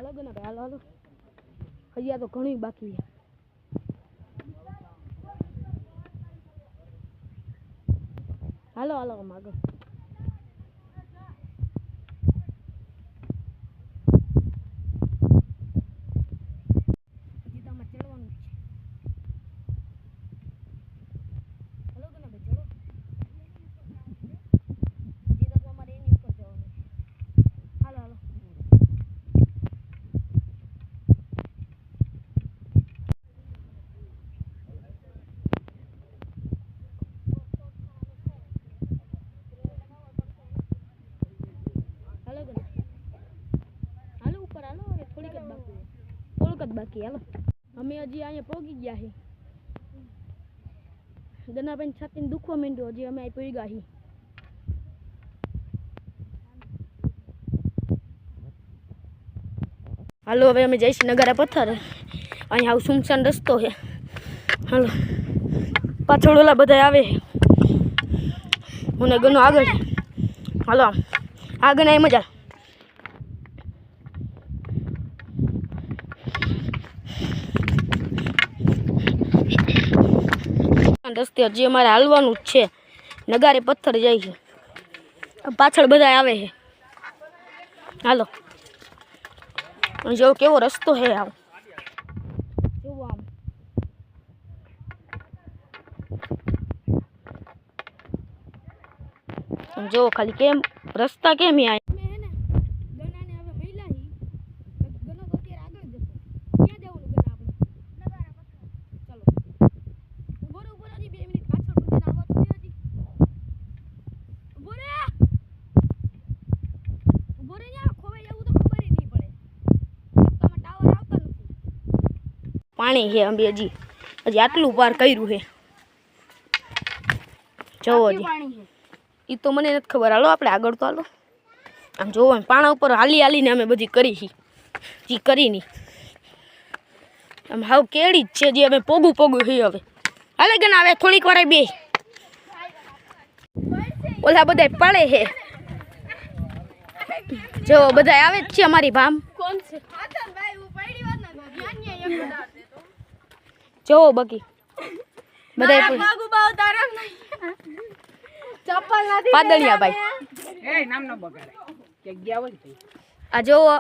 અલગ ના ભાઈ હાલો હૈયા તો ઘણી બાકી છે હાલો હાલો આગળ બાકી હાલો અમે હજી અહીંયા પહોંચી ગયા છીએ ગનાભાઈ છાતીને દુખવા માંડ્યો હજી અમે અહીં પડી ગયા છીએ હાલો હવે અમે જઈશું નગારા પથ્થર અહીંયા આવું સુમસાન રસ્તો છે હાલો પાછળ ઓલા બધા આવે મને ગનો આગળ હાલો આગળ ના મજા રસ્તે હજી અમારે હાલવાનું જ છે નગારે પથ્થર જાય છે પાછળ બધા આવે છે હાલો જો કેવો રસ્તો છે આમ જોવો આમ જો ખાલી કેમ રસ્તા કેમ અહીંયા પાણી છે અમે હજી આટલું પાર કર્યું છે જોવો હજી એ તો મને નથી ખબર હાલો આપણે આગળ તો હાલો આમ જોવો પાણા ઉપર હાલી હાલીને અમે બધી કરી છે જે કરી નહીં આમ હાવ કેળી જ છે જે અમે પોગું છે હવે હાલે ગણ આવે થોડીક વાર બે ઓલા બધા પડે છે જો બધા આવે જ છે અમારી ભામ જોવો બાકી બધા પાદળિયા ભાઈ આ જોવો